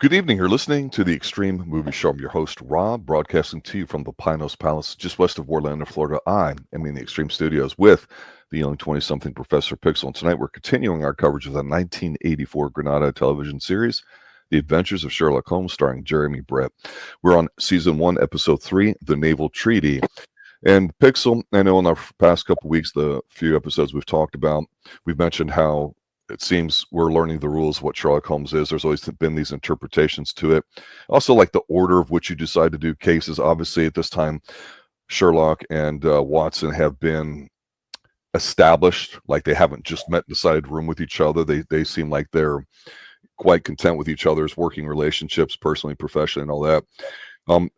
Good evening. You're listening to the Xtreme Movie Show. I'm your host, Rob, broadcasting to you from the Pinos Palace, just west of Orlando, Florida. I am in the Xtreme Studios with the young 20-something Professor Pixel. And tonight we're continuing our coverage of the 1984 Granada television series, The Adventures of Sherlock Holmes, starring Jeremy Brett. We're on Season 1, Episode 3, The Naval Treaty. And Pixel, I know in our past couple weeks, the few episodes we've talked about, we've mentioned how it seems we're learning the rules of what Sherlock Holmes is. There's always been these interpretations to it. Also, like the order of which you decide to do cases. Obviously, at this time, Sherlock and Watson have been established. Like they haven't just met in the side room with each other. They seem like they're quite content with each other's working relationships, personally, professionally, and all that.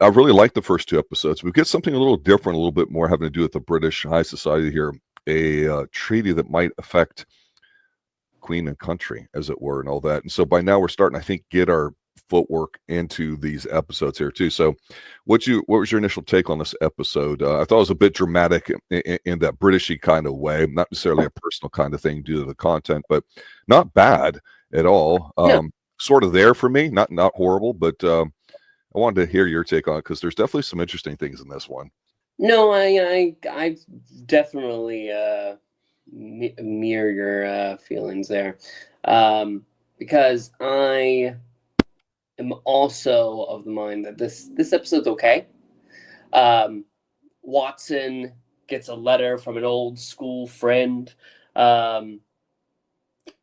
I really like the first two episodes. We get something a little different, a little bit more having to do with the British high society here. A treaty that might affect Queen and country, as it were, and all that. And so by now we're starting, I think, get our footwork into these episodes here too. So what was your initial take on this episode? I thought it was a bit dramatic in that Britishy kind of way, not necessarily a personal kind of thing due to the content, but not bad at all. Sort of there for me, not horrible, but I wanted to hear your take on it because there's definitely some interesting things in this one. No, I definitely mirror your feelings there, because I am also of the mind that this episode's okay. Watson gets a letter from an old school friend about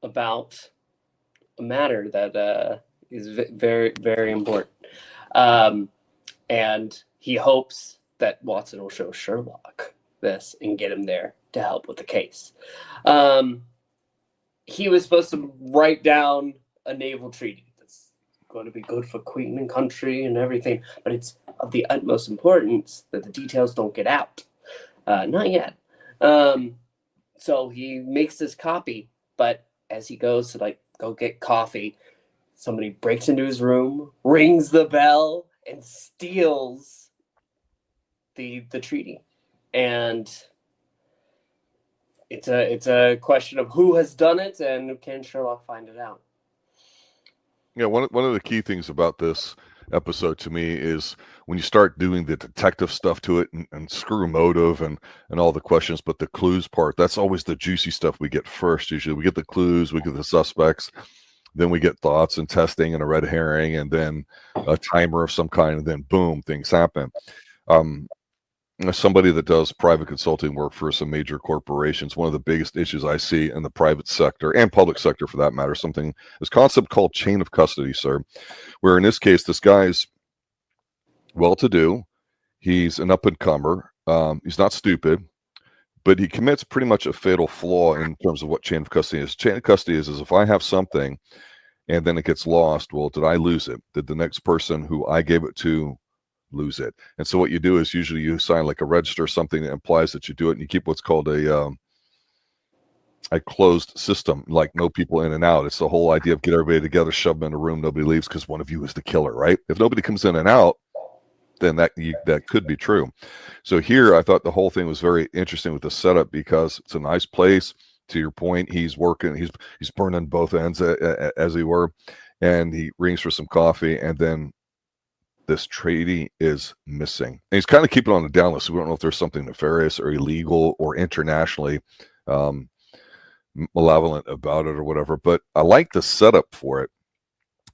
a matter that is very, very important, and he hopes that Watson will show Sherlock this and get him there to help with the case. He was supposed to write down a naval treaty that's going to be good for Queen and country and everything, but it's of the utmost importance that the details don't get out. Not yet. So he makes this copy, but as he goes to go get coffee, somebody breaks into his room, rings the bell, and steals the treaty. And it's a question of who has done it and can Sherlock find it out. Yeah, one of the key things about this episode to me is when you start doing the detective stuff to it and screw motive and all the questions, but the clues part, that's always the juicy stuff we get first. Usually we get the clues, we get the suspects, then we get thoughts and testing and a red herring and then a timer of some kind, and then boom, things happen. As somebody that does private consulting work for some major corporations, one of the biggest issues I see in the private sector and public sector for that matter, this concept called chain of custody, sir, where in this case, this guy's well-to-do, he's an up-and-comer, he's not stupid, but he commits pretty much a fatal flaw in terms of what chain of custody is. Chain of custody is if I have something and then it gets lost, well, did I lose it? Did the next person who I gave it to lose it? And so what you do is usually you sign like a register or something that implies that you do it, and you keep what's called a closed system, like no people in and out. It's the whole idea of get everybody together, shove them in a room, nobody leaves because one of you is the killer, right? If nobody comes in and out, then that could be true. So here I thought the whole thing was very interesting with the setup because it's a nice place. To your point, he's working, he's burning both ends as he were, and he rings for some coffee, and then this treaty is missing. And he's kind of keeping it on the down list. So we don't know if there's something nefarious or illegal or internationally malevolent about it or whatever. But I like the setup for it.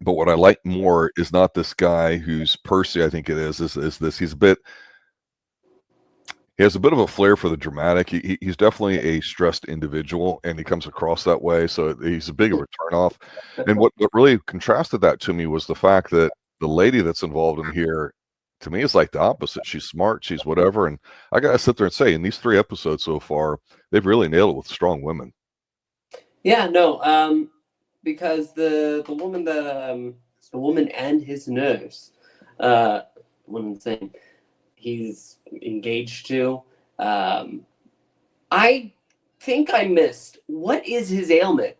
But what I like more is not this guy who's Percy, I think it is this. He has a bit of a flair for the dramatic. He's definitely a stressed individual, and he comes across that way. So he's a big of a turnoff. And what really contrasted that to me was the fact that the lady that's involved in here, to me, is like the opposite. She's smart, she's whatever. And I gotta sit there and say, in these 3 episodes so far, they've really nailed it with strong women. Yeah, no, because the woman and his nurse, one thing he's engaged to, I think I missed. What is his ailment?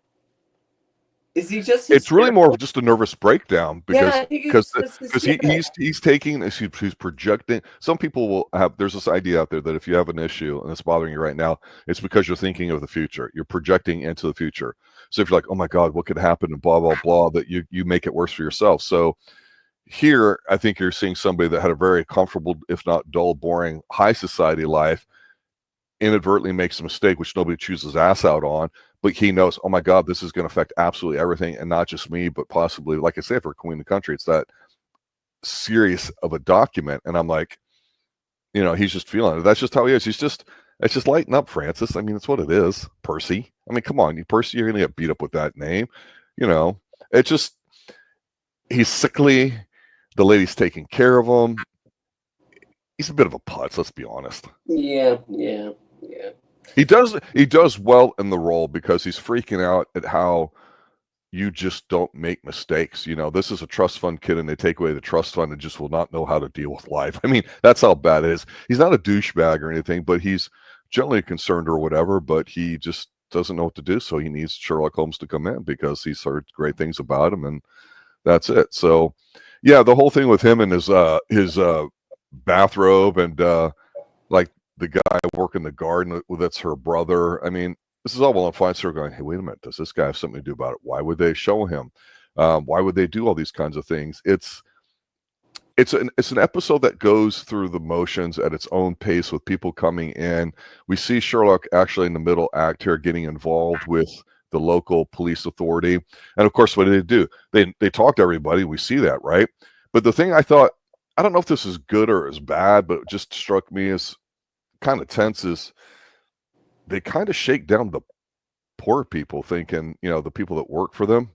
Is he just? It's really more of just a nervous breakdown because he's projecting. Some people will have. There's this idea out there that if you have an issue and it's bothering you right now, it's because you're thinking of the future. You're projecting into the future. So if you're like, oh my God, what could happen and blah, blah, blah, that you make it worse for yourself. So here, I think you're seeing somebody that had a very comfortable, if not dull, boring, high society life, inadvertently makes a mistake, which nobody chooses ass out on, but he knows, oh my God, this is going to affect absolutely everything, and not just me, but possibly, like I say, for Queen of the Country, it's that serious of a document. And I'm like, he's just feeling it. That's just how he is. It's just lighten up, Francis. I mean, it's what it is. Percy. I mean, come on, Percy, you're going to get beat up with that name. It's just, he's sickly. The lady's taking care of him. He's a bit of a putz, let's be honest. Yeah. He does well in the role because he's freaking out at how you just don't make mistakes. This is a trust fund kid, and they take away the trust fund and just will not know how to deal with life. I mean, that's how bad it is. He's not a douchebag or anything, but he's generally concerned or whatever, but he just doesn't know what to do. So he needs Sherlock Holmes to come in because he's heard great things about him, and that's it. So yeah, the whole thing with him and his bathrobe and like the guy working the garden, that's her brother. I mean, this is all well and fine. So we're going, hey, wait a minute, does this guy have something to do about it? Why would they show him? Why would they do all these kinds of things? It's an episode that goes through the motions at its own pace with people coming in. We see Sherlock actually in the middle act here getting involved with the local police authority. And of course, what do? They talk to everybody. We see that, right? But the thing I thought, I don't know if this is good or is bad, but it just struck me as kind of tense, is they kind of shake down the poor people, thinking, the people that work for them,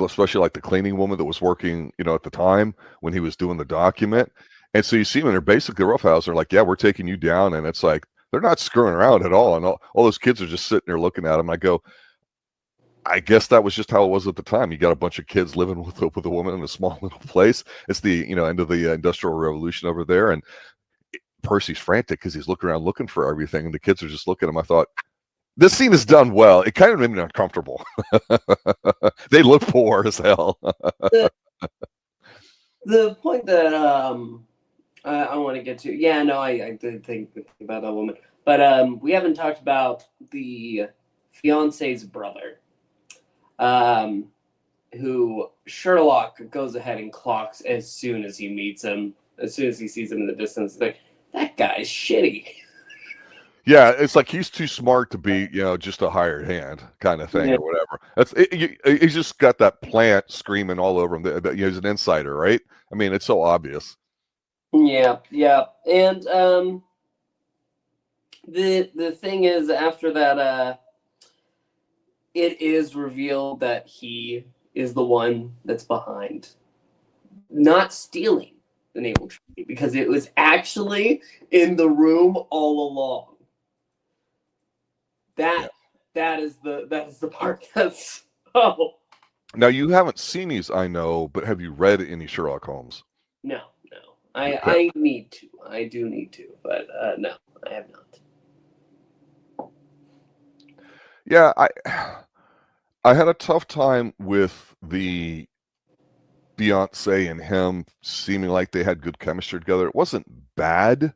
especially like the cleaning woman that was working, at the time when he was doing the document. And so you see them, they're basically roughhouse. They're like, yeah, we're taking you down. And it's like, they're not screwing around at all. And all those kids are just sitting there looking at him. I go, I guess that was just how it was at the time. You got a bunch of kids living with a woman in a small little place. It's the, end of the Industrial Revolution over there. And Percy's frantic because he's looking around looking for everything. And the kids are just looking at him. I thought, this scene is done well. It kind of made me uncomfortable. They look poor as hell. The point that I want to get to, yeah, no, I did think about that woman, but we haven't talked about the fiance's brother, who Sherlock goes ahead and clocks as soon as he meets him, as soon as he sees him in the distance. Like, that guy's shitty. Yeah, it's like he's too smart to be, just a hired hand kind of thing, or whatever. He's just got that plant screaming all over him. He's an insider, right? I mean, it's so obvious. Yeah. And the thing is, after that, it is revealed that he is the one that's behind not stealing the naval treaty, because it was actually in the room all along. That is the part that's Now, you haven't seen these, I know, but have you read any Sherlock Holmes? No. I need to. I do need to, but no, I have not. Yeah, I had a tough time with the Beyonce and him seeming like they had good chemistry together. It wasn't bad,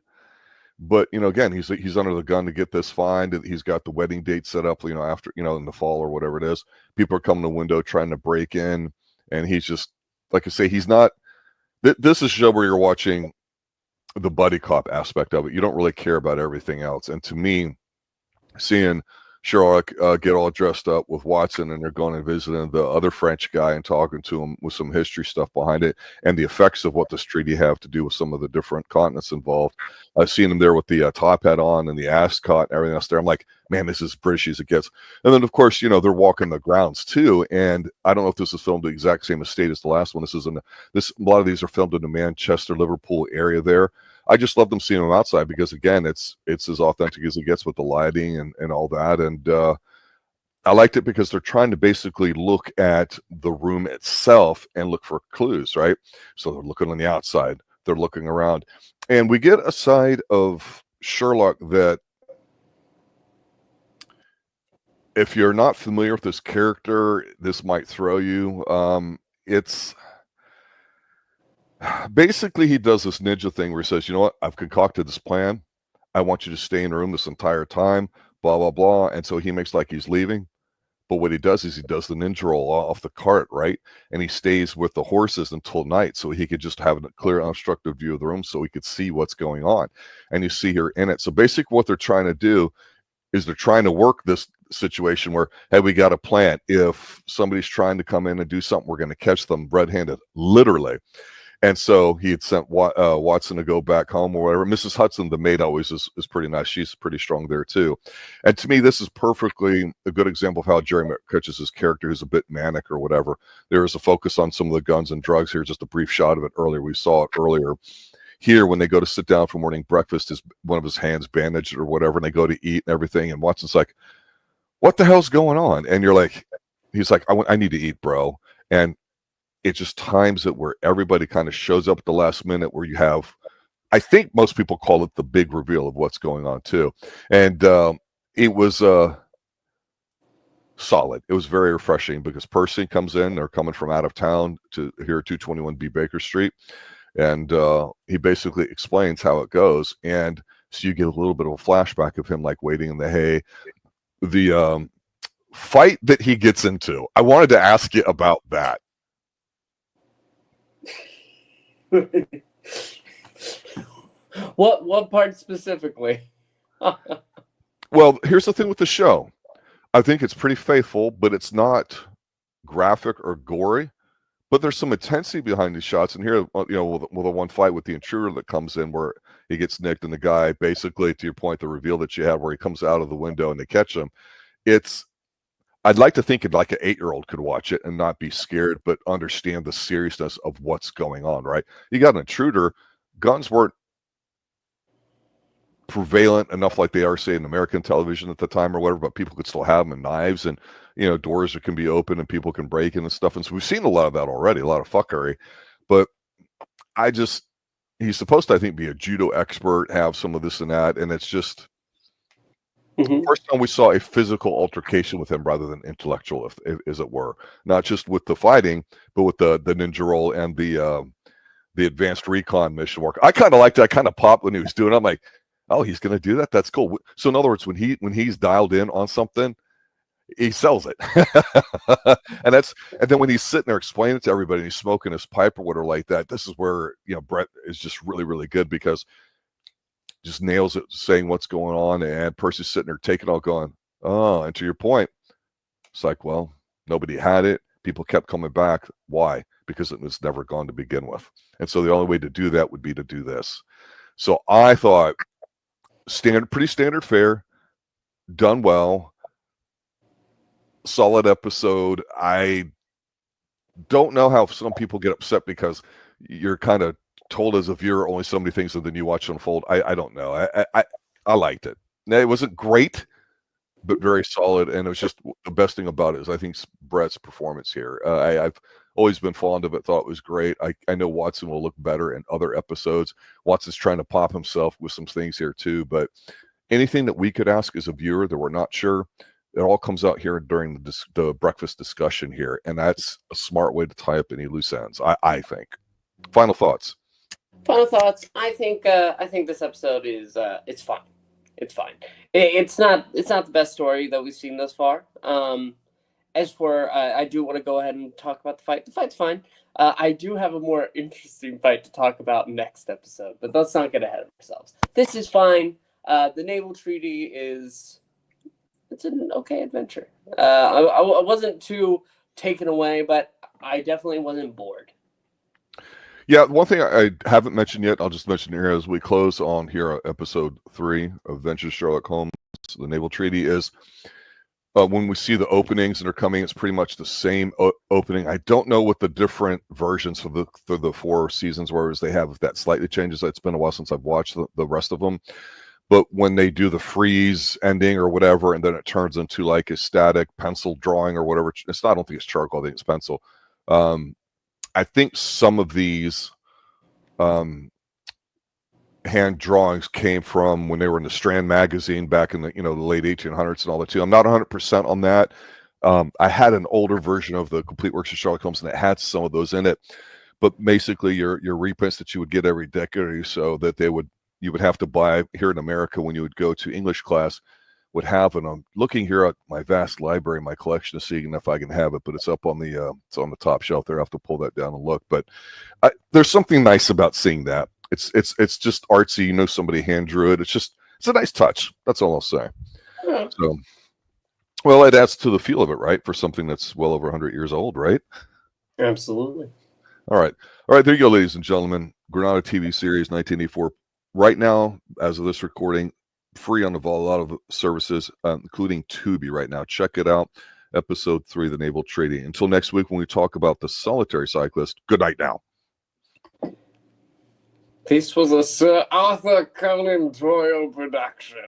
but again, he's under the gun to get this find. He's got the wedding date set up, after in the fall or whatever it is. People are coming to the window trying to break in, and he's just, like I say, he's not. This is a show where you're watching the buddy cop aspect of it. You don't really care about everything else. And to me, seeing Sherlock get all dressed up with Watson, and they're going and visiting the other French guy and talking to him with some history stuff behind it, and the effects of what this treaty have to do with some of the different continents involved. I've seen him there with the top hat on and the ascot and everything else there. I'm like, man, this is British as it gets. And then, of course, they're walking the grounds too. And I don't know if this is filmed the exact same estate as the last one. A lot of these are filmed in the Manchester, Liverpool area there. I just love them seeing them outside because, again, it's as authentic as it gets with the lighting and all that. And I liked it because they're trying to basically look at the room itself and look for clues, right? So they're looking on the outside. They're looking around. And we get a side of Sherlock that, if you're not familiar with this character, this might throw you. It's basically, he does this ninja thing where he says, you know what, I've concocted this plan. I want you to stay in the room this entire time, blah, blah, blah. And so he makes like he's leaving, But what he does is he does the ninja roll off the cart, right? And he stays with the horses until night so he could just have a clear, unobstructed view of the room so he could see what's going on. And you see here in it. So basically what they're trying to do is they're trying to work this situation where, hey, we got a plan. If somebody's trying to come in and do something, we're going to catch them red-handed, literally. And so he had sent Watson to go back home or whatever. Mrs. Hudson, the maid, always is pretty nice. She's pretty strong there, too. And to me, this is perfectly a good example of how Jerry McCutcheon's character is a bit manic or whatever. There is a focus on some of the guns and drugs here, just a brief shot of it earlier. We saw it earlier. Here, when they go to sit down for morning breakfast, is one of his hands bandaged or whatever, and they go to eat and everything. And Watson's like, what the hell's going on? And you're like, he's like, I need to eat, bro. And it just times it where everybody kind of shows up at the last minute where you have, I think most people call it the big reveal of what's going on too. And it was solid. It was very refreshing because Percy comes in, they're coming from out of town to here at 221B Baker Street. And he basically explains how it goes. And so you get a little bit of a flashback of him like waiting in the hay. The fight that he gets into, I wanted to ask you about that. What part specifically? Well, here's the thing with the show. I think it's pretty faithful, but it's not graphic or gory. But there's some intensity behind these shots. And here, you know, with the one fight with the intruder that comes in where he gets nicked and the guy basically, to your point, the reveal that you had where he comes out of the window and they catch him. I'd like to think like an 8-year-old could watch it and not be scared, but understand the seriousness of what's going on, right? You got an intruder. Guns weren't prevalent enough like they are, say, in American television at the time or whatever, but people could still have them, and knives and, you know, doors that can be open and people can break in and stuff. And so we've seen a lot of that already, a lot of fuckery. But he's supposed to, I think, be a judo expert, have some of this and that, and it's just... First time we saw a physical altercation with him rather than intellectual, if as it were. Not just with the fighting, but with the ninja roll and the advanced recon mission work. I kind of liked it. I kind of popped when he was doing it. I'm like, oh, he's going to do that? That's cool. So in other words, when he's dialed in on something, he sells it. and then when he's sitting there explaining it to everybody and he's smoking his pipe or whatever like that, this is where, you know, Brett is just really, really good because just nails it, saying what's going on, and Percy's sitting there taking it all going, oh, and to your point, it's like, well, nobody had it. People kept coming back. Why? Because it was never gone to begin with. And so the only way to do that would be to do this. So I thought pretty standard fare, done well, solid episode. I don't know how some people get upset because you're kind of told as a viewer only so many things and then you watch it unfold. I don't know. I liked it. Now, it wasn't great, but very solid. And it was just the best thing about it is I think Brett's performance here. I've always been fond of it, thought it was great. I know Watson will look better in other episodes. Watson's trying to pop himself with some things here too, but anything that we could ask as a viewer that we're not sure, it all comes out here during the breakfast discussion here. And that's a smart way to tie up any loose ends, I think. Final thoughts. Final thoughts. I think this episode is it's fine. It's fine. It's not the best story that we've seen thus far. As for I do want to go ahead and talk about the fight. The fight's fine. I do have a more interesting fight to talk about next episode, but let's not get ahead of ourselves. This is fine. The Naval Treaty it's an okay adventure. I wasn't too taken away, but I definitely wasn't bored. Yeah, one thing I haven't mentioned yet, I'll just mention here as we close on here episode 3 of Adventures Sherlock Holmes, the Naval Treaty, is when we see the openings that are coming, it's pretty much the same opening. I don't know what the different versions for the 4 seasons were, as they have that slightly changes. It's been a while since I've watched the rest of them. But when they do the freeze ending or whatever, and then it turns into like a static pencil drawing or whatever, it's not, I don't think it's charcoal, I think it's pencil. I think some of these hand drawings came from when they were in the Strand magazine back in the the late 1800s and all that too. I'm not 100% on that. I had an older version of the Complete Works of Sherlock Holmes, and it had some of those in it. But basically, your reprints that you would get every decade or so that you would have to buy here in America when you would go to English class would have it. I'm looking here at my vast library, my collection, to seeing if I can have it, but it's up on the top shelf there. I have to pull that down and look. But there's something nice about seeing that. It's just artsy. You know, somebody hand drew it. It's a nice touch. That's all I'll say. Yeah. So, well, it adds to the feel of it, right? For something that's well over 100 years old, right? Absolutely. All right. There you go, ladies and gentlemen. Granada TV series, 1984. Right now, as of this recording, free on Naval, a lot of services, including Tubi right now. Check it out. Episode 3, The Naval Treaty. Until next week when we talk about The Solitary Cyclist, good night now. This was a Sir Arthur Conan Doyle production.